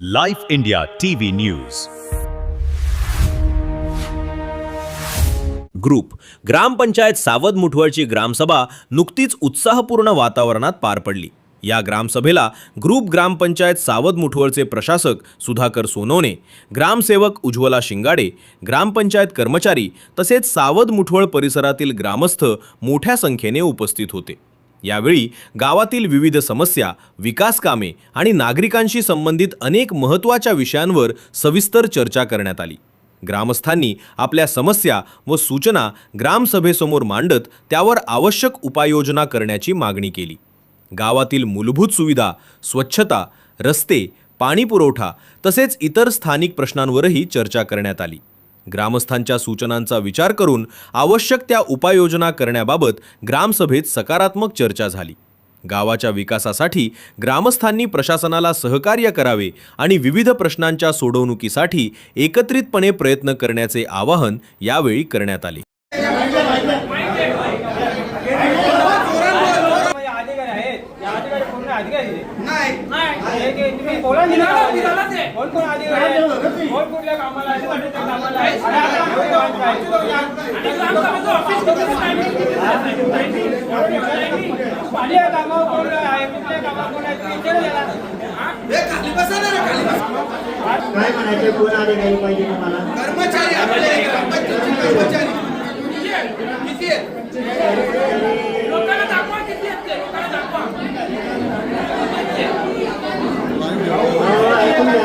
Life India TV news. Group ग्रामपंचायत सावध मुठवळची ग्रामसभा नुकतीच उत्साहपूर्ण वातावरणात पार पडली. या ग्रामसभेला ग्रुप ग्रामपंचायत सावध मुठवळचे प्रशासक सुधाकर सोनवणे, ग्रामसेवक उज्ज्वला शिंगाडे, ग्रामपंचायत कर्मचारी तसेच सावध मुठवळ परिसरातील ग्रामस्थ मोठ्या संख्येने उपस्थित होते. यावेळी गावातील विविध समस्या, विकास कामे आणि नागरिकांशी संबंधित अनेक महत्त्वाच्या विषयांवर सविस्तर चर्चा करण्यात आली. ग्रामस्थांनी आपल्या समस्या व सूचना ग्रामसभेसमोर मांडत त्यावर आवश्यक उपाययोजना करण्याची मागणी केली. गावातील मूलभूत सुविधा, स्वच्छता, रस्ते, पाणी पुरवठा तसेच इतर स्थानिक प्रश्नांवरही चर्चा करण्यात आली. ग्रामस्थांच्या सूचनांचा विचार करून आवश्यक त्या उपाययोजना करण्याबाबत ग्रामसभेत सकारात्मक चर्चा झाली. गावाच्या विकासासाठी ग्रामस्थांनी प्रशासनाला सहकार्य करावे आणि विविध प्रश्नांच्या सोडवणुकीसाठी एकत्रितपणे प्रयत्न करण्याचे आवाहन यावेळी करण्यात आले. काय म्हणायचे कोण अधिकारी पाहिजे तुम्हाला? कर्मचारी आपले कर्मचारी किती आहेत? लोकांना दाखवा किती आहेत ते, लोकांना दाखवा. ऐकून घ्या.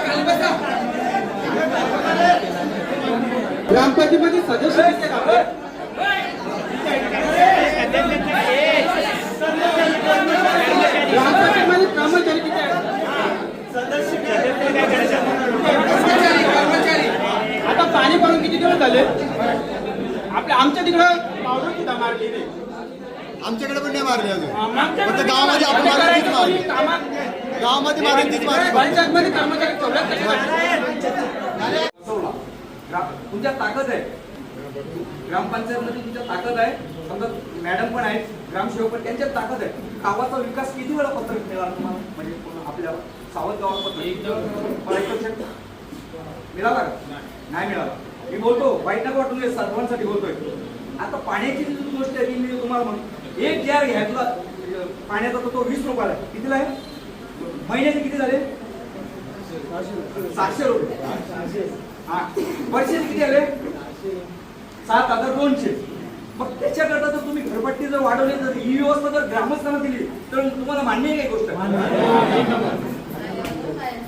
खाली बसा. ग्रामपंचायतीमध्ये सदस्य किती आहेत? ग्रामपंचायतीमध्ये कर्मचारी किती आहेत? कर्मचारी आता पाणी पडून किती दिवस झाले? आमच्या तिकडं पावडर सुद्धा मारली नाही. आमच्याकडे पण नाही मारले अजून. आमच्याकडे फक्त गावामध्ये आपण मारली तीच मारली. गावामध्ये मारली तीच मारली. पंचायतमध्ये कर्मचारी ठेवले तुमच्या ताकद आहे. ग्रामपंचायतमध्ये तुमच्या ताकद आहे. समजा मॅडम पण आहेत, ग्रामसेवक पण, त्यांच्यात ताकद आहे. गावाचा विकास किती वेळा पत्रक मिळाला तुम्हाला? म्हणजे आपल्याला सावध गावात पत्रक मिळाला का? नाही मिळाला. मी बोलतो वाईट नका वाटून सर्वांसाठी बोलतोय. आता पाण्याची जी गोष्ट आहे ती मी तुम्हाला म्हणतो, एक जार घ्यायला पाण्याचा तो 20 रुपयाला आहे. कितीला आहे? महिन्याचे किती झाले? 700 रुपये. हा, वर्षाचे किती आले? 7,200. मग त्याच्याकरता जर तुम्ही घरपट्टी जर वाढवली, तर ही व्यवस्था जर ग्रामस्थांना दिली तर तुम्हाला मान्य आहे काही गोष्ट?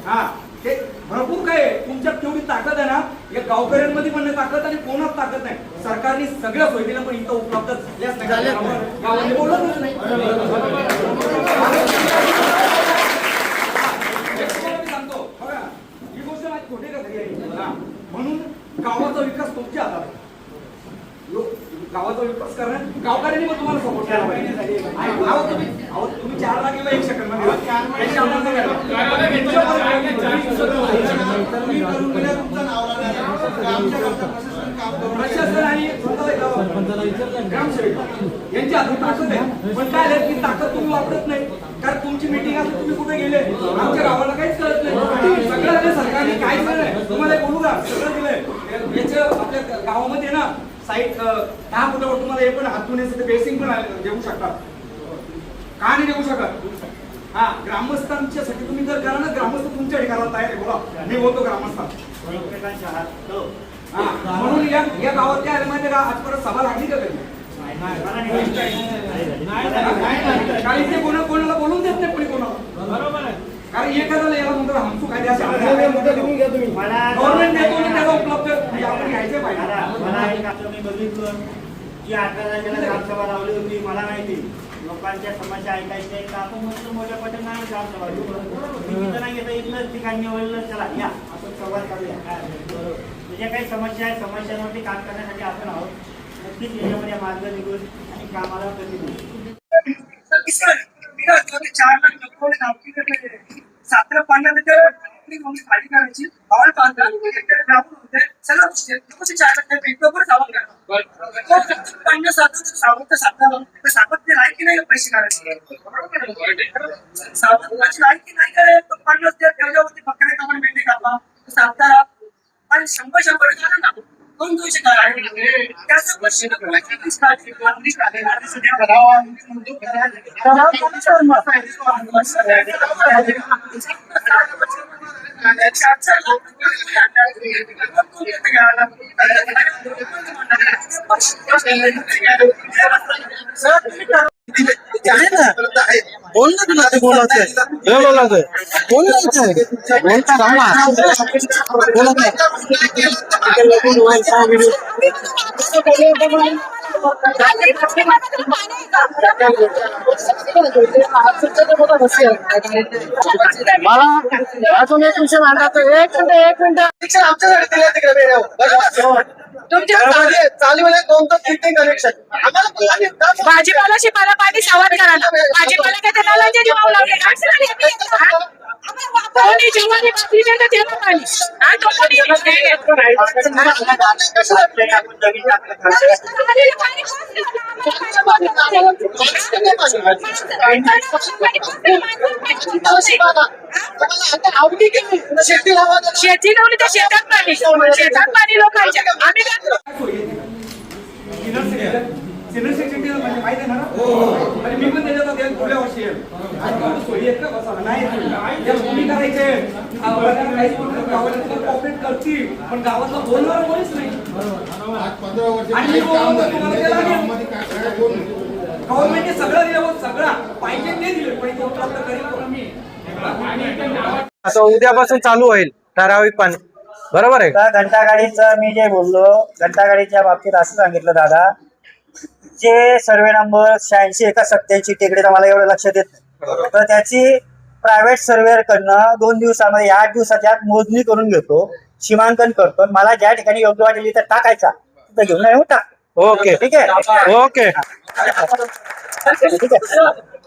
हा, ते भरपूर काय आहे. तुमच्यात तेवढी ताकद आहे ना, या गावकऱ्यांमध्ये पण नाही ताकद आणि कोणाच ताकद नाही. सरकारने सगळ्या सोयीला पण इथं उपलब्ध झाल्याच नाही. गावाने बोलतच नाही. सांगतो बघा, ही गोष्ट माझी खोटी का खरी आहे? म्हणून गावाचा विकास तुमच्या हातात आहे. गावाचा विकास करणं गावकऱ्यांनी पण तुम्हाला सपोर्ट केला पाहिजे. तुम्ही 4 लाख किंवा 1 सेकंद मध्ये प्रशासन आणि ग्रामसेवक यांच्या हातात ताकद आहे. पण काय झालं की ताकद तुम्ही वापरत नाही. कारण तुमची मीटिंग असं तुम्ही कुठे गेले, आमच्या गावाला काहीच कळत नाही. सगळं सरकारने काहीच नाही. तुम्हाला बोलू का, सगळं दिलंय. याच्या आपल्या गावामध्ये ना साईट 10 फुटावर तुम्हाला हे पण हातून बेसिंग पण देऊ शकतात. का नाही देऊ शकत? हा, ग्रामस्थांच्यासाठी तुम्ही जर करा ना, ग्रामस्थ तुमच्या ठिकाणाला तयार आहे. बोला, मी बोलतो ग्रामस्थ. म्हणून या गावात काय माहिती का, आजपर्यंत सभा लागली का कधी? कारण इथे कोणाला बोलून देत नाही कोणी कोणाला. बरोबर आहे. कारण एखाद्याला याला म्हणतो हमसू काय द्या गव्हर्नमेंट देतो आणि त्याला उपलब्ध म्हणजे आपण घ्यायचं पाहिजे. मी बघितलं की 18 तारखेला ग्रामसभा लावली होती. मला माहिती लोकांच्या समस्या ऐकायच्या का आपण मस्त मोठ्या पटकन ग्रामसभा घेऊ. नाही घेता इथलंच ठिकाण निवडलं, चला या आपण संवाद करूया. ज्या काही समस्या आहेत, समस्यांवरती काम करण्यासाठी आपण आहोत. नक्कीच याच्यामध्ये मार्ग निघून आणि कामाला गती देऊ. 4 लाख लोक सात्र पाण्यामध्ये खाली करायची हॉल बांधून सगळं गोष्टी लोकांचे 4 लाख पेपर सावध करतात. पाण्या सावध लायकी नाही पैसे काढायचे. सावधची लायकी नाही करे तो पाण्या त्याचा प्रश्न करावा मंजूर बोल ना तुला ते बोलायचंय हे बोलायचंय बोलायचंय बोलता राहा बोलत मला अजून एक विषय मांडायचं एक मिनिट आमच्याकडे दिले तिकडे चालू आहे कोणतं फिटिंग कनेक्शन आम्हाला भाजीपाला शिपाला पाणी सावध करायला भाजीपाला काय त्याला लावून जीवावर लावले का? कोणी जेवणी बाकी नाही तर त्याला पाणी हा तो कोणी शेती लावली तर शेतात पाणी लोकांच्या आम्ही सिनियर सेक्शन म्हणजे माहिती आहे ना आणि मी पण त्याच्यात पुढल्या वर्षी येईल सोयी आहेत का बसा नाही या भूमी करायचे कॉपरेट करतील पण गावातला बोलणार कोणीच नाही आणि गव्हर्नमेंटने सगळं दिलं सगळं पाहिजे ते दिले पैसे उपलब्ध करेल असं उद्यापासून चालू होईल ठराविक पाणी बरोबर आहे का? घंटागाडीचं मी जे बोललो घंटागाडीच्या बाबतीत असं सांगितलं दादा जे सर्वे नंबर 86 एका 87 टेकडे मला एवढं लक्षात येत नाही तर त्याची प्रायव्हेट सर्वेअर कडनं 2 दिवसामध्ये 8 दिवसाच्या आत मोजणी करून घेतो सीमांकन करतो मला ज्या ठिकाणी योग्य वाटेल तिथं टाकायचा तिथं घेऊन येऊन टाक ओके ठीक आहे ओके ठीक आहे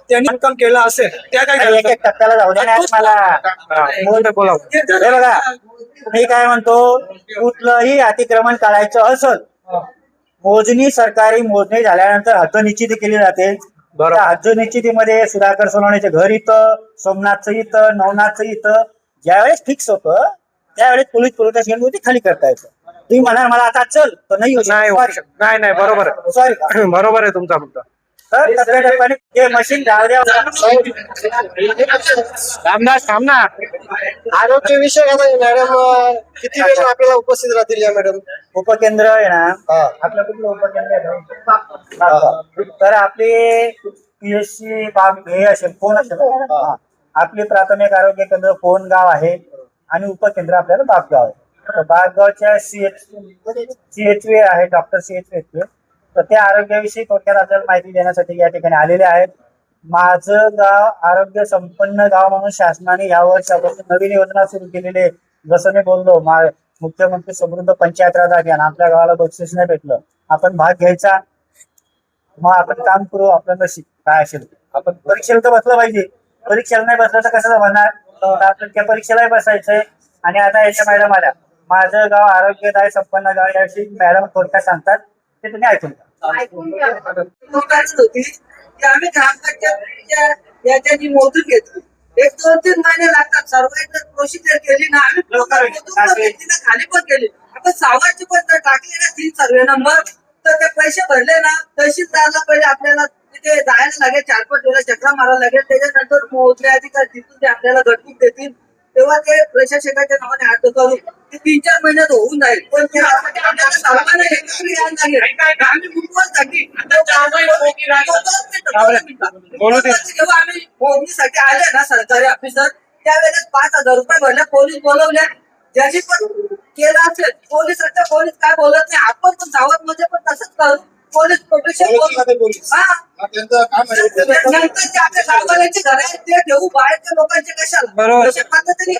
त्यांनी काम केलं असेल त्या काय एक एक टप्प्याला जाऊ दे नाही मला बोला हे बघा मी काय म्हणतो कुठलंही अतिक्रमण काढायचं असेल मोजणी सरकारी मोजणी झाल्यानंतर हद्दनिश्चिती केली जाते त्या हद्दनिश्चितीमध्ये सुधाकर सोनवणेचे घर इथं सोमनाथचं इथं नवनाथचं इथं ज्यावेळेस फिक्स होतं त्यावेळेस पोलीस प्रोटेक्शन खाली करता येतं तुम्ही म्हणाल मला आता चल तर नाही नाही बरोबर आहे सॉरी बरोबर आहे तुमचा मुद्दा तर टप्प्याटप्प्याने हे मशीन राहू द्या रामदास थांबना आरोग्य विषय मॅडम किती वेळ आपल्याला उपस्थित राहतील या मॅडम उपकेंद्र आहे ना आपलं कुठलं उपकेंद्र आहे तर आपले पीएचसी बाग हे असेल फोन असेल आपली प्राथमिक आरोग्य केंद्र फोन गाव आहे आणि उपकेंद्र आपल्याला बागगाव आहे बागगावच्या सीएचवी आहे डॉक्टर सीएचवी तर त्या आरोग्याविषयी थोडक्यात आपल्याला माहिती देण्यासाठी या ठिकाणी आलेले आहेत माझं गाव आरोग्य संपन्न गाव म्हणून शासनाने या वर्षापासून नवीन योजना सुरू केलेली जसं मी बोललो मुख्यमंत्री समृद्ध पंचायत राज अभियान आपल्या गावाला बक्षीस नाही भेटलं आपण भाग घ्यायचा मग आपण काम करू आपलं नशीब काय असेल आपण परीक्षेला तर बसलं पाहिजे परीक्षेला नाही बसलं तर कसं बनणार आपण त्या परीक्षेलाही बसायचंय आणि आता याच्या मॅडम आल्या माझं गाव आरोग्यदायी संपन्न गाव याविषयी मॅडम थोडक्यात सांगतात ते तुम्ही ऐकून होती की आम्ही ग्रामपंचायत याच्याची मोजून घेतली 1-2-3 महिने लागतात सर्व प्रोसिजर केली ना आम्ही खाली पण केली आपण सावाची पण टाकली ना 3 सर्वे नंबर तर ते पैसे भरले ना तहसीलदारला पहिले आपल्याला तिथे जायला लागेल 4-5 वेळा चक्रा मारायला लागेल त्याच्यानंतर मोजले अधिकारी तिथून ते आपल्याला घटून देतील तेव्हा ते प्रशासकाच्या नावाने हात करून ते 3-4 महिन्यात होऊन जाईल पण आपल्याला सर्वांना आम्ही मुंबईसाठी जेव्हा आम्ही मोजणीसाठी आले ना सरकारी ऑफिसर त्यावेळेस 5,000 रुपये भरले पोलीस बोलवले ज्यांनी पण केलं असेल पोलीस काय बोलत नाही आपण पण सावध मध्ये पण तसंच करू पोलीस प्रोटेक्शन नंतर ते आपल्या गाववाल्यांची घर आहेत ते ठेवू बाहेरच्या लोकांचे कशाला अशा पद्धतीने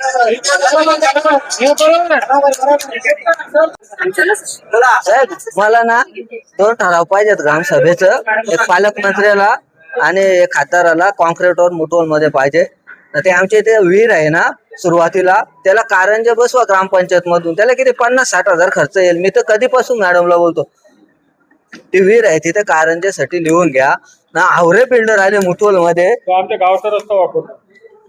मला ना 2 ठराव पाहिजेत ग्रामसभेचं एक पालकमंत्र्याला आणि एक खासदाराला कॉन्क्रीटवर मुठवण मध्ये पाहिजे ते आमच्या इथे विहीर आहे ना सुरुवातीला त्याला कारंजे बसवा ग्रामपंचायत मधून त्याला किती 50-60 हजार खर्च येईल मी तर कधीपासून मॅडमला बोलतो ती विहीर आहे तिथे कारंजेसाठी लिहून घ्या ना आवरे बिल्डर आले मुठोल मध्ये आमच्या गावचा रस्ता वापरतो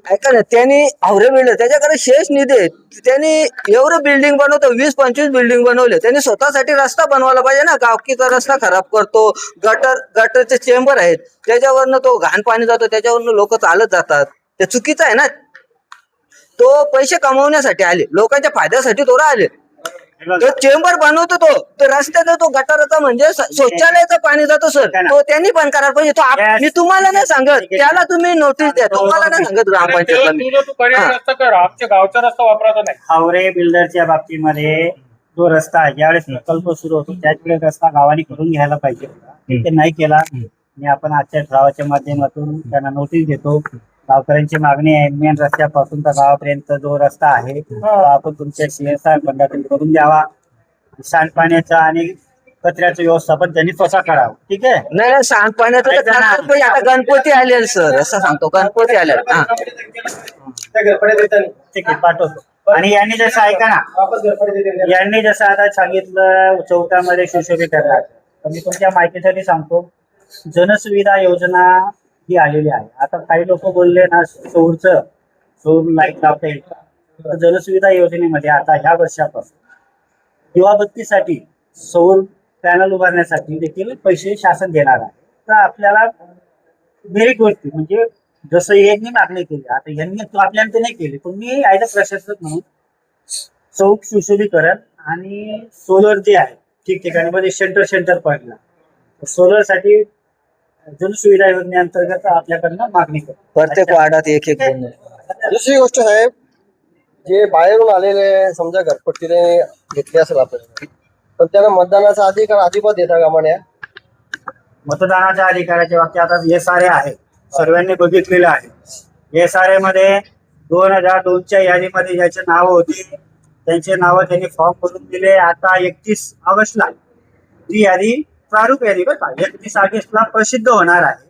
ऐका ना, त्यांनी आवरे बिल्डर त्याच्याकडे शेष निधी आहे. त्यांनी एवढं बिल्डिंग बनवतो, 20-25 बिल्डिंग बनवले. त्यांनी स्वतःसाठी रस्ता बनवायला पाहिजे ना. गावकीचा रस्ता खराब करतो, गटरचे चेंबर आहेत, त्याच्यावरनं तो घाण पाणी जातो, त्याच्यावरनं लोक चालत जातात. ते चुकीचं आहे ना. तो पैसे कमवण्यासाठी आले, लोकांच्या फायद्यासाठी थोडं आले. तो चेंबर बनवतो, तो रस्त्याचा तो गटाराचा म्हणजे शौचालयाचं पाणी जातो सर, तो त्यांनी बंद करायला पाहिजे. तो मी तुम्हाला नाही सांगत, त्याला तुम्ही नोटीस द्या, तुम्हाला नाही सांगत ग्रामपंचायत. रस्ता कर, आमच्या गावचा रस्ता वापरायचा नाही. हावरे बिल्डरच्या बाबतीमध्ये जो रस्ता आहे, ज्यावेळेस प्रकल्प सुरू होतो त्याच वेळेस रस्ता गावाने करून घ्यायला पाहिजे. ते नाही केला. आणि आपण आजच्या ठरावाच्या माध्यमातून त्यांना नोटीस देतो. गावकऱ्यांची मागणी आहे, मेन रस्त्यापासून तर गावापर्यंत जो रस्ता आहे तो आपण तुमच्या CSR फंडातून करून द्यावा. सांडपाण्याचा आणि कचऱ्याचं व्यवस्थापन त्यांनी स्वतः करावं. ठीक आहे. नाही सांडपाण्याचं तर करणार पाहिजे. आता गणपती आले सर, असं सांगतो, गणपती आले. ठीक आहे, पाठवतो. आणि यांनी जसं ऐका ना, यांनी जसं आता सांगितलं चौकामध्ये सुशोभीकरण, तर मी तुमच्या माहितीसाठी सांगतो, जनसुविधा योजना ही आलेली आहे. आता काही लोक बोलले ना सौर लाईट लावता येईल, तर जनसुविधा योजनेमध्ये आता ह्या वर्षापासून दिवाबत्तीसाठी सौर पॅनल उभारण्यासाठी देखील पैसे शासन देणार आहे. तर आपल्याला मेरिट गोष्टी म्हणजे जसं यांनी मागणी केली, आता यांनी आपल्याला ते नाही केली, पण मी ॲज अ प्रशासक म्हणून चौक सुशोभीकरण आणि सोलर जे आहे ठिकठिकाणी मध्ये सेंटर पॉईंटला सोलरसाठी जनसुविधा योजनेअंतर्गत आपल्याकडनं मागणी करतो. प्रत्येक वार्डात एक दुसरी गोष्ट साहेब, जे बाहेरून आलेले समजा घरपट्टीने घेतली असेल आपल्याला, पण त्यांना मतदानाचा अधिकार अजिबात देता कामा नये. मतदानाच्या अधिकाराच्या बाबतीत आता SRA आहे, सर्वांनी बघितलेलं आहे. SRA मध्ये 2002च्या यादीमध्ये ज्याचे नाव होते त्यांचे नावं त्यांनी फॉर्म भरून दिले. आता 31 ऑगस्टला ती यादी प्रारूप यादी बरं का 31 ऑगस्टला प्रसिद्ध होणार आहे.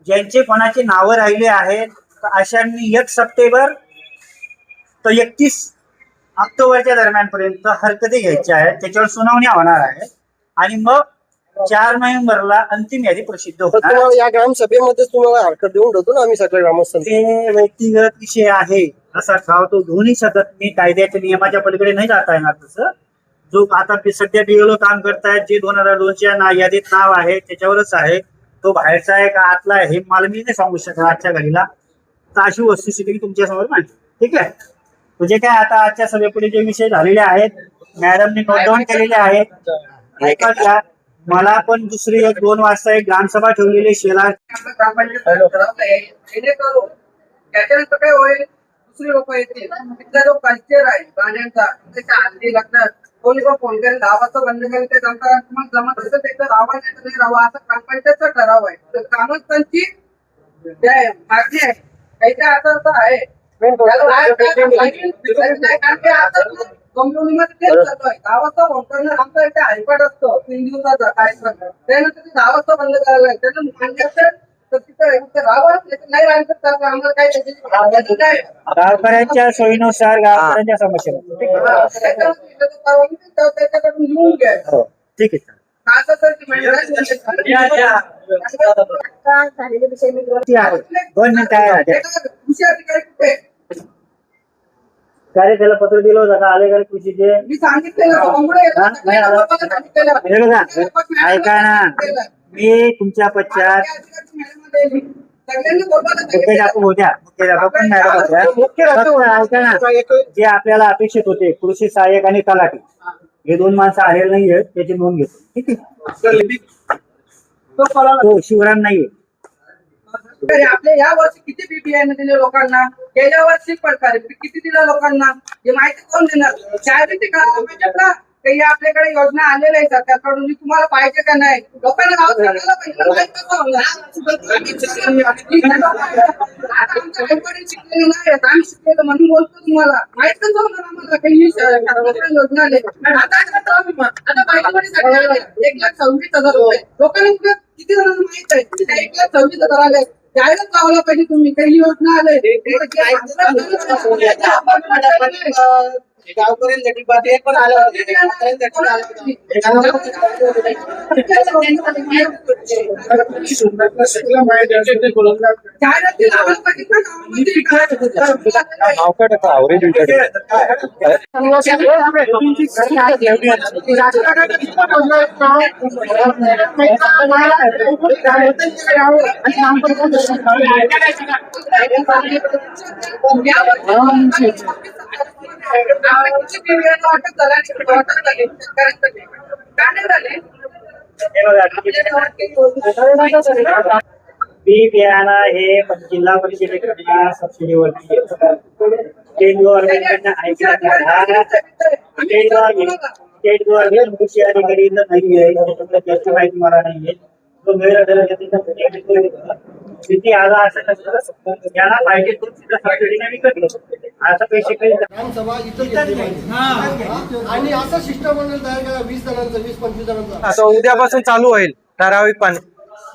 ज्यांचे कोणाची नावं राहिली आहेत अशांनी 1 सप्टेंबर तर 31 ऑक्टोबरच्या दरम्यानपर्यंत हरकती घ्यायच्या आहेत, त्याच्यावर सुनावणी होणार आहे आणि मग 4 नोव्हेंबरला अंतिम यादी प्रसिद्ध होणार. या ग्रामसभेमध्ये तुम्हाला हरकत देऊन ठेवतो ना आम्ही सगळे ग्रामस्थ. ते व्यक्तिगत विषय आहे असा ठराव तो घेऊनही शकत मी, कायद्याच्या नियमाच्या पलीकडे नाही जाता येणार. तसं जो आता सध्या DLO काम करतायत, जे 2002च्या यादीत नाव आहे त्याच्यावरच आहे, तो बाहेरचा आहे का आतला आहे हे मला मी नाही सांगू शकत आजच्या घडीला. तर अशी वस्तुस्थिती तुमच्या समोर मांडली. ठीक आहे. म्हणजे काय आता आजच्या सभेपुढे जे विषय झालेले आहेत मॅडमनी नोट डाऊन केलेले आहेत. ऐका घ्या, मला पण दुसरी 1-2 वाजता एक ग्रामसभा ठेवलेली शेलार. जेणेकरून त्याच्यानंतर काय होईल, दुसरी लोक येतील, तिथला जो कल्चर आहे गाण्यांचा त्याच्या हल्ली लागतात, कोणी पण फोन करेल 10 वाजता बंद करेल, ते जमतात मग जमत असेल त्याचं राहावा नाही तर नाही राहावा असं ग्रामपंचायतचा ठराव आहे. तर ग्रामस्थांची मागणी आहे काहीच्या आता असं आहे कंपनीमध्ये तेच चालू आहे. 10 वाजता फोन करणं आमचा इथे हायपाट असतो 3 दिवसाचा कार्यक्रम, त्यानंतर ते 10 वाजता बंद करायला लागेल. त्याचं मान्य असेल तर तिथं राहावं, नाही राहिलं तर आम्हाला काय त्याची गावकऱ्यांच्या सोयीनुसार गावकऱ्यांच्या समस्या. त्याच्याकडून लिहून घ्यायचं. ठीक आहे. असं तर झालेले विषय मी 2 मिनिटं आहे. कृषी अधिकारी कुठे कार्यशाला पत्र दिलं होतं का आले का कृषीचे? मी सांगितलेलं हे बघा, ऐका ना, मी तुमच्या पश्चात मुख्याध्यापक होत्या, ऐका ना, जे आपल्याला अपेक्षित होते कृषी सहाय्यक आणि तलाठी हे 2 माणसं आलेले नाहीये, त्याची नोंद घेतो. ठीक आहे. तो शिवराम नाहीये. आपल्या या वर्षी किती BBI दिले लोकांना, गेल्या वर्षी प्रकारे किती दिलं लोकांना हे माहिती कोण देणार? चॅरिटी करायला पाहिजे ना. काही आपल्याकडे योजना आलेल्या आहे सरकारकडून, मी तुम्हाला पाहिजे का नाही लोकांना गाव सांगायला पाहिजे. शिकलेले नाही आम्ही शिकलेलं म्हणून बोलतो तुम्हाला माहित कसं होणार आम्हाला काही योजना आले. आता बायकोमध्ये 1,26,000 रुपये लोकांना किती जणांना माहित आहे? 1,26,000 आले जायला लावला पाहिजे. तुम्ही काही योजना आले गावकऱ्यांसाठी बाकी पण आले होते गावकऱ्यांसाठी बी बियाणं हे जिल्हा परिषदेकडनं सबसिडीवरती येतं. स्टेट गव्हर्नमेंटकडनं स्टेट गव्हर्नमेंट कृषी अधिकारी इथं नाही आहे, त्याची माहिती मला नाहीये. तो किती आला असं याला पाहिजे सबसिडीने विकत घेतो असं पैसे काही ग्रामसभा आणि असं शिष्टमंडळ तयार करा 20 जणांचं 20-25 जणांचं आता उद्यापासून चालू होईल ठराविकपणे,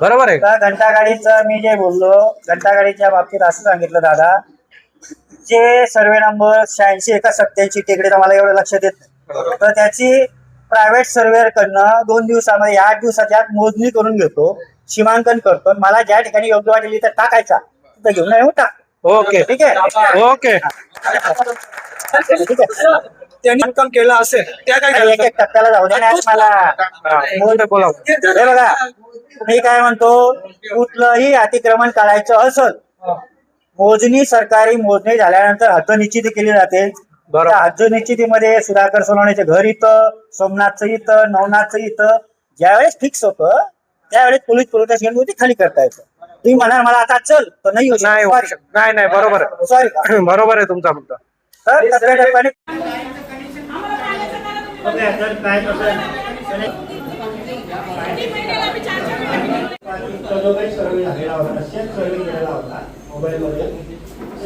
बरोबर आहे? आता घंटागाडीचं मी जे बोललो, घंटागाडीच्या बाबतीत असं सांगितलं दादा, जे सर्वे नंबर 86 एका 87 तिकडे मला एवढं लक्षात येत नाही, तर त्याची प्रायव्हेट सर्वेअर कडनं 2 दिवसामध्ये 8 दिवसाच्या आत मोजणी करून घेतो, सीमांकन करतो, मला ज्या ठिकाणी योग्य वाटेल तर टाकायचा तर घेऊन येऊन टाक. ओके ठीक आहे, ओके. ठीक आहे. त्यांनी काम केलं असेल त्या काय एक एक टप्प्याला जाऊ दे ना मला. बोला. हे बघा, मी काय म्हणतो, कुठलंही अतिक्रमण काढायचं असेल, मोजणी सरकारी मोजणी झाल्यानंतर हद्दनिश्चिती केली जाते. त्या हद्दनिश्चितीमध्ये सुधाकर सोनवणेचे घर इथं, सोमनाथचं इथं, नवनाथचं इथं ज्यावेळेस फिक्स होतं त्यावेळेस पोलीस प्रोटेक्शन होती खाली करता येतं. तुम्ही म्हणाल मला आता चल तर नाही होऊ शकत. नाही बरोबर आहे, सॉरी बरोबर आहे तुमचा मुद्दा. तर टप्प्याटप्प्याने काय सर्वे झालेला होता, सर्वे केलेला होता मोबाईलमध्ये.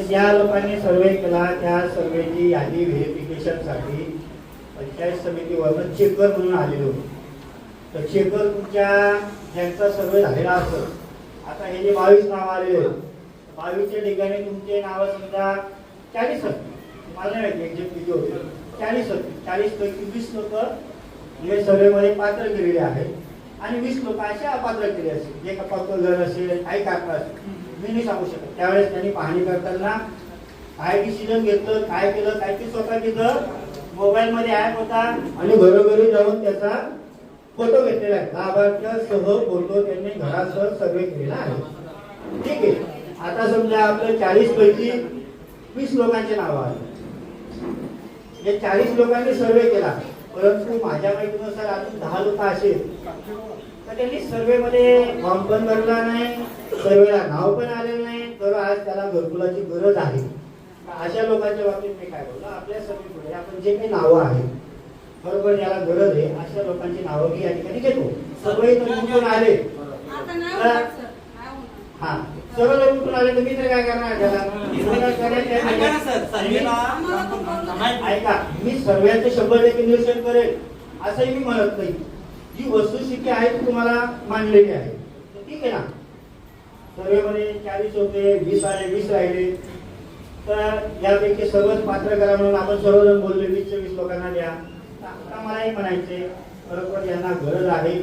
ज्या लोकांनी सर्वे केला त्या सर्वेची यादी व्हेरिफिकेशनसाठी पंचायत समितीवरून चेकर म्हणून आलेले होते. तर चेकर तुमच्या ज्यांचा सर्वे झालेला असेल, आता हे जे 22 नाव आलेले 22च्या ठिकाणी तुमचे नाव समजा 40 असतील, मला नाही माहिती एक्झॅक्ट किती होते, 40 असतील. 40 पैकी 20 लोक हे सर्वेमध्ये पात्र केलेले आहेत आणि 20 लोक असे अपात्र केले असेल, जे पक्क घर असेल काही कारण असेल, मी नाही सांगू शकत. त्यावेळेस त्यांनी पाहणी करताना काय डिसिजन घेतलं, काय केलं, काय ते स्वतः तिथं मोबाईलमध्ये ऍप होता आणि घरोघरी जाऊन त्याचा फोटो घेतलेला आहे. लाभार्थ्यासह फोटो त्यांनी घरासह सर्वे केलेला आहे. ठीक आहे, आता समजा आपलं 40 पैकी 20 लोकांचे नाव आले, हे 40 लोकांनी सर्वे केला, परंतु माझ्या माहितीनुसार अजून 10 लोक असेल तर त्यांनी सर्वेमध्ये फॉर्म पण भरला नाही, सर्वेला नाव पण आलेलं नाही, तर आज त्याला घरकुलाची गरज आहे. अशा लोकांच्या बाबतीत मी काय बोललो, आपल्या सर्वेकडे आपण जे काही नावं आहेत बरोबर ज्याला गरज आहे अशा लोकांची नावं मी या ठिकाणी घेतो. सर्व कुठून आले, हा सर्व लोक कुठून आले तर मी तर काय करणार त्याला ऐका, मी सर्वांचे 100% निरीक्षण करेल असंही मी म्हणत नाही. जी वस्तुस्थिती आहे ती तुम्हाला मांडलेली आहे, ठीक आहे ना. सर्वेमध्ये 40 होते, 20 आले, 20 राहिले, तर यापैकी सर्वच पात्र करा म्हणून आपण सर्वजण बोलले 20-20 लोकांना द्या. आता मला एक म्हणायचे, बरोबर यांना गरज आहे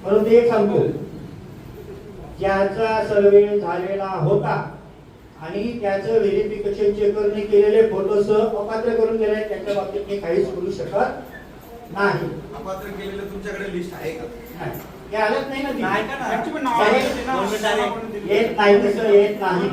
म्हणून ते एक सांगतो, ज्याचा सर्वे झालेला होता आणि त्याचं व्हेरिफिकेशन चेकरने केलेले फोटोसह अपात्र करून गेले, त्याच्या बाबतीत मी काहीच करू शकत नाही. अपात्र केलेलं तुमच्याकडे लिस्ट आहे का? नाही, हे आलंच नाही ना, येत नाही तसं येत नाही.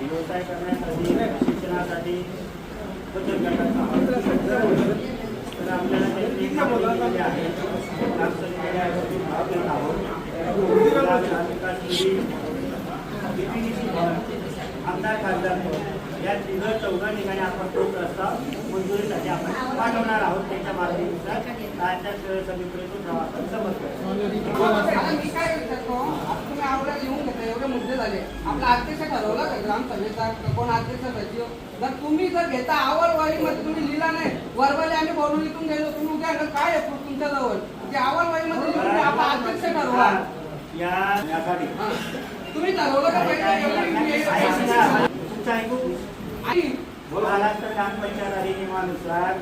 व्यवसाय करण्यासाठी, शिक्षणासाठी बचत गटाचा तर आपल्याला आमदार आमदार खासदार पद या चौघा ठिकाणी आपण तो प्रस्ताव मंजुरीसाठी आपण पाठवणार आहोत. त्याच्या मागणीनुसार आजच्या सभेपुढे तो ठराव आपण समज मी काय विचारतो, आता तुम्ही आवडा लिहून घेता, एवढे मुद्दे झाले. आपला अध्यक्ष ठरवला का ग्रामसभेचा कोण अध्यक्ष सचिव? जर तुम्ही जर घेता अहवालवाडीमध्ये तुम्ही लिहिला नाही, वरवाले आम्ही बोरवलीतून गेलो, तुम्ही उद्या काय आहे तुमच्या जवळ ते अहवालवाडीमध्ये लिहून आपला अध्यक्ष ठरवा. यासाठी तुम्ही ठरवलं का पहिले तुमचं ऐकू महाराष्ट्र ग्रामपंचायत अधिनियमानुसार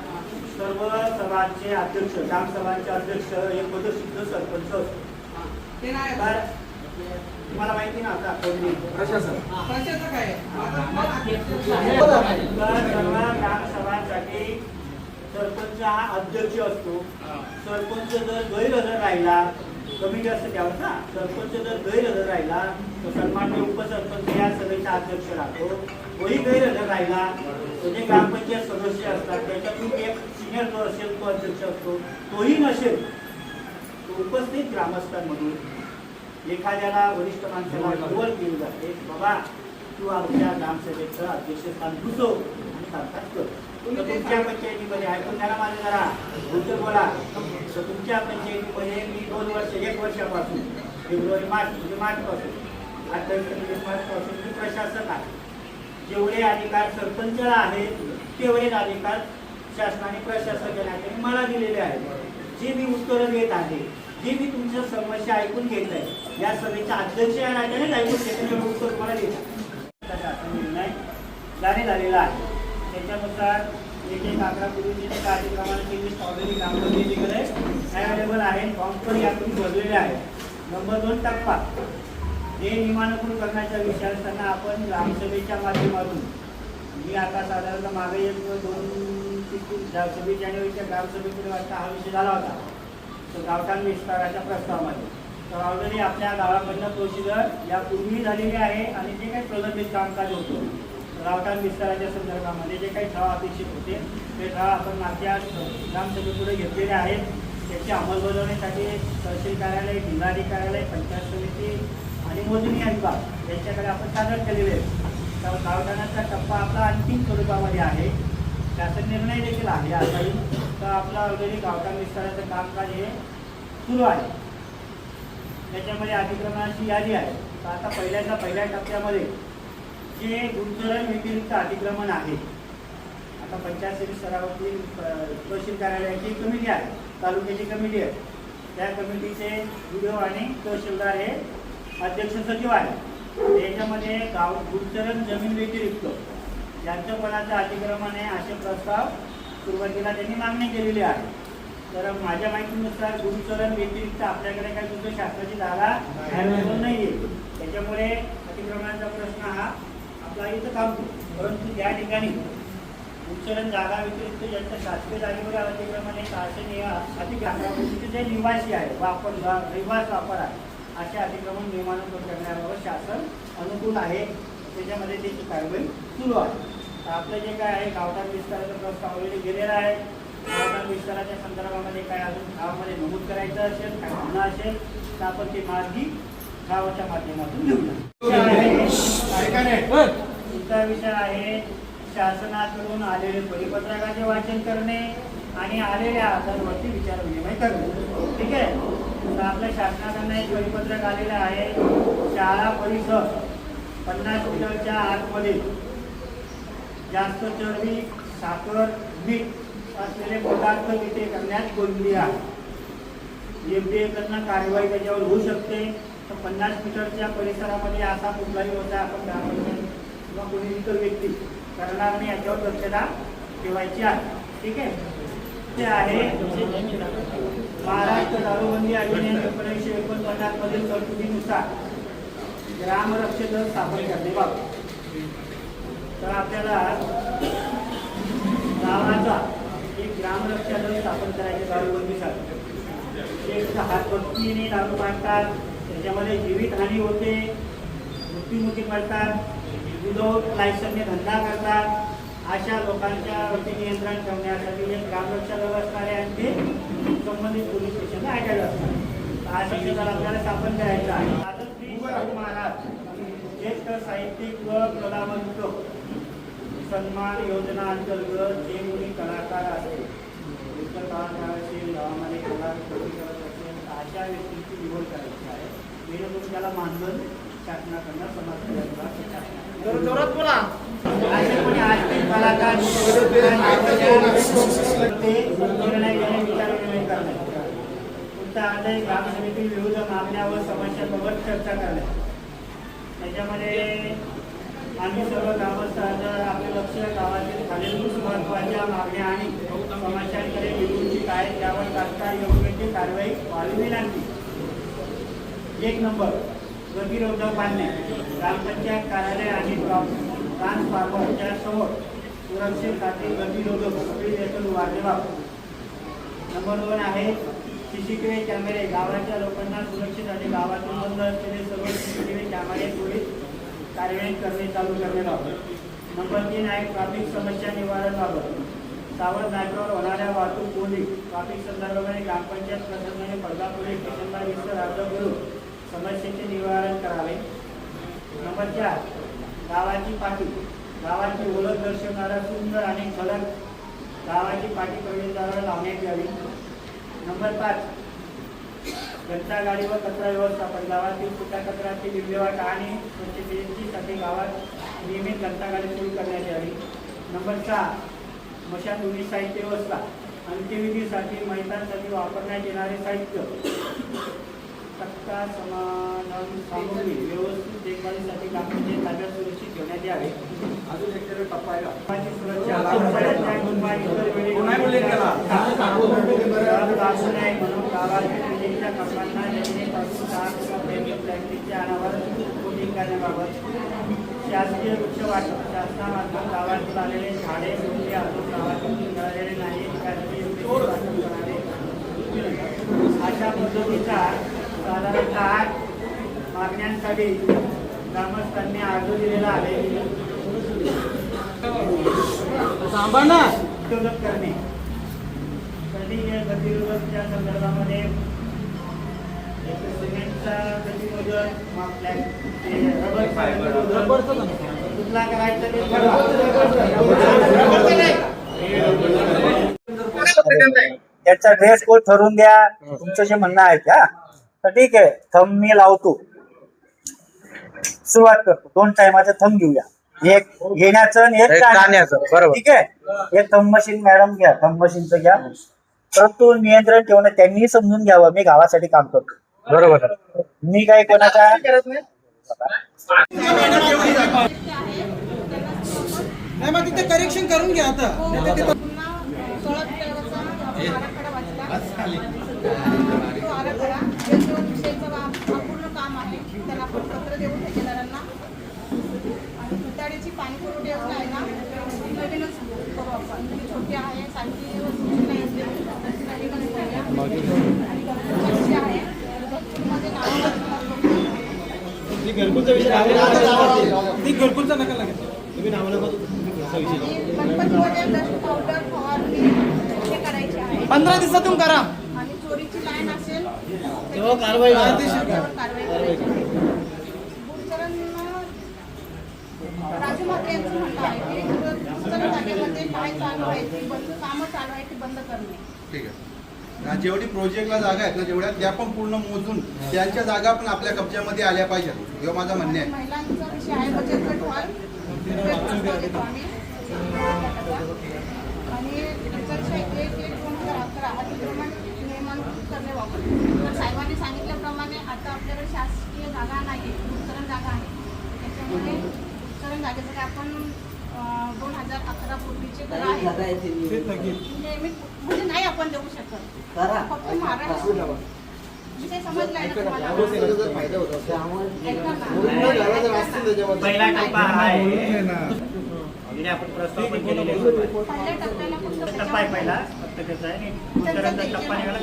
सर्व सभांचे अध्यक्ष ग्रामसभांचे अध्यक्ष हे पदसिद्ध सरपंच असतात. ते नाही तर तुम्हाला माहिती ना आता कोणी प्रशासन काय आहे? तर सर्व ग्रामसभांसाठी सरपंच हा अध्यक्ष असतो. सरपंच जर गैरहजर राहिला, कमिटी असते त्यावर ना, सरपंच जर गैरहजर राहिला तर सन्माननीय उपसरपंच या सभेचा अध्यक्ष राहतो. तोही गैरहजर राहिला तो जे ग्रामपंचायत सदस्य असतात त्याच्यातून एक सिनियर जो असेल तो अध्यक्ष असतो. तोही नसेल तो उपस्थित ग्रामस्थांमधून एखाद्याला वरिष्ठ माणसाला निवड केली जाते, बाबा तू आमच्या ग्रामसभेचं अध्यक्षस्थान घुसव आणि कामकाज कर. तर तुमच्या पंचायतीमध्ये ऐकून द्या माझे जरा उद्योग बोला. तर तुमच्या पंचायतीमध्ये मी 1 वर्षापासून फेब्रुवारी मार्चपासून 28 मार्चपासून मी प्रशासक आहे. जेवढे अधिकार सरपंचाला आहेत तेवढेच अधिकार शासनाने प्रशासकाने मला दिलेले आहेत. जे मी उत्तरं देत आहे, जे मी तुमच्या समस्या ऐकून घेत आहे, या सभेच्या अध्यक्ष या नात्यानेच ऐकून घेतले उत्तर तुम्हाला देत आहे. शासन निर्णय जारी झालेला आहे. त्याच्यानुसार एक 11 पूर्वीचे कार्यक्रमाची लिस्ट ऑलरेडी ग्रामपंचायतीकडे अवेलेबल आहे. फॉर्म पण यातून भरलेले आहेत. नंबर 2 टप्पा हे नियमानुकूल करण्याचा विषय असताना आपण ग्रामसभेच्या माध्यमातून मी आता साधारणतः मागे 26 जानेवारीच्या ग्रामसभेकडे वाटता हा विषय झाला होता. तर गावठाण विस्ताराच्या प्रस्तावामध्ये तर ऑलरेडी आपल्या गावाकडनं प्रोसिजर यापूर्वी झालेली आहे आणि जे काही प्रलंबित कामकाज होतं गावठाण विस्ताराच्या संदर्भामध्ये जे काही ठराव अपेक्षित होते ते ठराव आपण मागच्या ग्रामसभेपुढे घेतलेले आहेत. त्याची अंमलबजावणीसाठी तहसील कार्यालय, जिल्हाधिकारी कार्यालय, पंचायत समिती आणि मोजणी विभाग यांच्याकडे आपण सादर केलेले आहेत. तर गावठाणाचा टप्पा आपला अंतिम स्वरूपामध्ये आहे. शासन निर्णय देखील आहे आताही. तर आपला ऑलरेडी गावठाण विस्ताराचं कामकाज हे सुरू आहे. त्याच्यामध्ये अतिक्रमणाची यादी आहे. तर आता पहिल्या टप्प्यामध्ये जे गुणचरण व्यतिरिक्त अतिक्रमण आहे, आता पंचायत समिती स्तरावरती तहसील कार्यालयाची कमिटी आहे, तालुक्याची कमिटी आहे. त्या कमिटीचे व्हिडिओ आणि तहसीलदार हे अध्यक्ष सचिव आहे. त्याच्यामध्ये गुणचरण जमीन व्यतिरिक्त ज्यांच्यापणाचं अतिक्रमण आहे असे प्रस्ताव सुरुवातीला त्यांनी मागणी केलेली आहे. तर माझ्या माहितीनुसार गुणचरण व्यतिरिक्त आपल्याकडे काही दुसरं शासनाची जागा अवेलेबल नाही आहे. त्याच्यामुळे अतिक्रमणाचा प्रश्न हा आपला इथं थांबतो. परंतु ज्या ठिकाणी गुणचरण जागा व्यतिरिक्त ज्यांच्या शासकीय जागेवर अतिक्रमण आहे असे अतिक्रमण जे निवासी आहे रहिवास वापर आहे असे अतिक्रमण नियमानुसार करण्याबाबत शासन अनुकूल आहे. त्याच्यामध्ये त्याची कारवाई सुरू आहे. आपलं जे काय आहे गावठाण विस्ताराचा प्रस्ताव ऑलरेडी गेलेला आहे. गावठाण विस्ताराच्या संदर्भामध्ये काय अजून गावामध्ये नमूद करायचं असेल, काय म्हणणं असेल तर आपण ते मार्गी गावाच्या माध्यमातून घेऊया. पुढचा विषय आहे शासनाकडून आलेले परिपत्रकाचे वाचन करणे आणि आलेल्या आधारावरती विचारविनिमय करणे. ठीक आहे. तर आपल्या शासनाकडनं एक परिपत्रक आलेलं आहे. शाळा परिसर 50 मीटरच्या आतमध्ये जास्त चरबी, साखर, मीठ असलेले पदार्थ विक्री करण्यास बंदी आहे. FDA कडनं कारवाई त्याच्यावर होऊ शकते. तर 50 मीटरच्या परिसरामध्ये असा कुठलाही व्यवसाय आपण ग्रामपंचायत किंवा कोणी इतर व्यक्ती करणार नाही याच्यावर दक्षता ठेवायची आहे. ठीक आहे. ते आहे महाराष्ट्र दारूबंदी अधिनियम 1949 मधील तरतुदीनुसार ग्रामरक्षक दल स्थापन करण्याबाबत. तर आपल्याला गावाचा एक ग्रामरक्षक दल स्थापन करायचे दारूबंदीसाठी. एक हातबत्तीने दारू मारतात, त्याच्यामध्ये जीवितहानी होते, मृत्युमुखी पडतात, विदाऊट लायसनने धंदा करतात. अशा लोकांच्यावरती नियंत्रण ठेवण्यासाठी जे ग्रामरक्षक दल असणारे आणि ते संबंधित पोलीस स्टेशनला अटॅच असतात. हा दल आपल्याला स्थापन करायचा आहे. महाराज ज्येष्ठ साहित्यिक व कलावंत सन्मान योजना अंतर्गत जे कोणी कलाकार असतील, इतर कलाकार असेल, गावामध्ये कलाकृती करत असेल, अशा व्यक्तींची निवड करायची आहे. जेणेकरून त्याला मानधन शासनाकडनं समाज असे कोणी असतील कलाकार ते निर्णय घेणे, विचार विनिमय करणे, तुमचा आजही ग्रामसभेतील विविध मागण्या व समस्यांबाबत चर्चा करणे. त्याच्यामध्ये आम्ही सर्व ग्रामस्थांचं आपले लक्ष गावातील खालील महत्त्वाच्या मागण्या आणि समस्यांकडे निवडून आहेत, त्यावर तात्काळ योग्य ती कारवाई व्हावी विनंती. 1 नंबर, गतिरोधक बांधणे. ग्रामपंचायत कार्यालय आणि ट्रान्सफॉर्मरच्या समोर सुरक्षेसाठी गतिरोधक सगळी देखील उभारले वापर. नंबर 2 आहे CCTV कॅमेरे. गावाच्या लोकांना सुरक्षेसाठी गावातून बंद असलेले सर्व CCTV कॅमेरे त्वरित कार्यान्वित करणे चालू करणे बाबत. नंबर 3 आहे ट्रॅफिक समस्या निवारण बाबत. सावध नाक्यावर होणाऱ्या वाहतूक पोलीस ट्रॅफिक संदर्भामध्ये ग्रामपंचायत प्रशासनाने पडदा पोलीस स्टेशनला विस्तार अर्ज करून समस्येचे निवारण करावे. नंबर 4 गावाची पाटी. गावाची ओळख दर्शवणारा सुंदर आणि ठळक गावाची पाटी प्रवेशद्वारावर लावण्यात यावी. नंबर 5 घंटागाडी व कचरा व्यवस्थापन. गावातील सुट्या कचऱ्याची विल्हेवाट आणि स्वच्छतेसाठी गावात नियमित घंटागाडी सुरू करण्यात यावी. नंबर 6 मशानभूमी साहित्य व्यवस्था. अंत्यविधीसाठी महिलांसाठी वापरण्यात येणारे साहित्य, तक्ता, समाधान सामुग्री व्यवस्थित देखभालीसाठी ग्रामपंचायत ताब्यात सुरक्षित ठेवण्यात यावे. अजून एक टप्पा आहे का? गावाची सुरक्षा म्हणून गावातील विजेच्या कंपन्यांना जमिनीपासून 10 प्लॅस्टिकच्या अनावर कोटिंग करण्याबाबत. शासकीय वृक्ष वाटप. शासनामार्फत गावातील आलेले झाडे झुडपे अजून गावातून मिळालेले नाही त्यासाठी योग्य वाटप करावे. अशा पद्धतीचा साधारणतः 8 मागण्यांसाठी ग्रामस्थांनी अर्ज दिलेला आहे. गतिरोधक करणे. कधी गतिरोधकच्या संदर्भामध्ये सिमेंटचा गतिरोधक, कुठला करायचं ते त्याचा ड्रेस कोड ठरवून द्या. तुमचं जे म्हणणं आहे का तर ठीक आहे, थंब मी लावतो. सुरुवात करतो. 2 टायमाचं थंब घेऊया, एक घेण्याचं आणि एक टाळण्याचं. बरोबर, ठीक आहे. एक थंब मशीन मॅडम घ्या, थंब मशीनचं घ्या. परंतु नियंत्रण ठेवणं त्यांनी समजून घ्यावं, मी गावासाठी काम करतो. बरोबर, मी काही कोणाचा करत नाही. मग तिथे करेक्शन करून घ्या आता. काम आहे त्याला आपण पत्र देऊन ठेकेदारांना आणि भुताडीची पाणी पुरवठी असं आहे ना, नवीनच करू आपण. छोटी आहे सारखी नवीनच करूया. आणि घरकुलची आहे घरकुलमध्ये घरकुलचा नका लागेल. गणपतीमध्ये डस्ट पावडर फवारणी हे करायची आहे. 15 दिवसातून करा. आणि चोरीची लाईन असेल तेव्हा कारवाई करायची. राजू म्हात्रे यांचं म्हणणं आहे की दुसऱ्या जागेमध्ये काय चालू आहे ती बंद, कामं चालू आहे ती बंद करणे. ठीक आहे. जेवढी प्रोजेक्टला जागा आहेत ना जेवढ्या त्या पण पूर्ण मोजून त्यांच्या जागा पण आपल्या कब्जामध्ये आल्या पाहिजेत, हे माझं म्हणणं आहे. महिलांचा विषय आहे बचत गट हॉल देतो आम्ही. आणि आचारसंहिता 1/1/2011 अतिक्रमण नियमन करणे वापरतो. तर साहेबांनी सांगितल्याप्रमाणे आता आपल्याकडे शासकीय जागा नाही, उत्तरण जागा आहे. त्याच्यामुळे उत्तरण जागेचं काय आपण 2011 पूर्वीचे घर आहे नियमित म्हणजे नाही आपण देऊ शकत. फक्त महाराष्ट्र विषय समजला आहे ना तुम्हाला? पहिला टप्पा आहे आपण प्रस्ताव पण केलेले. पहिल्या टप्प्याला फक्त टप्पा आहे पहिला, फक्त त्याचा आहे. टप्पा निघाला.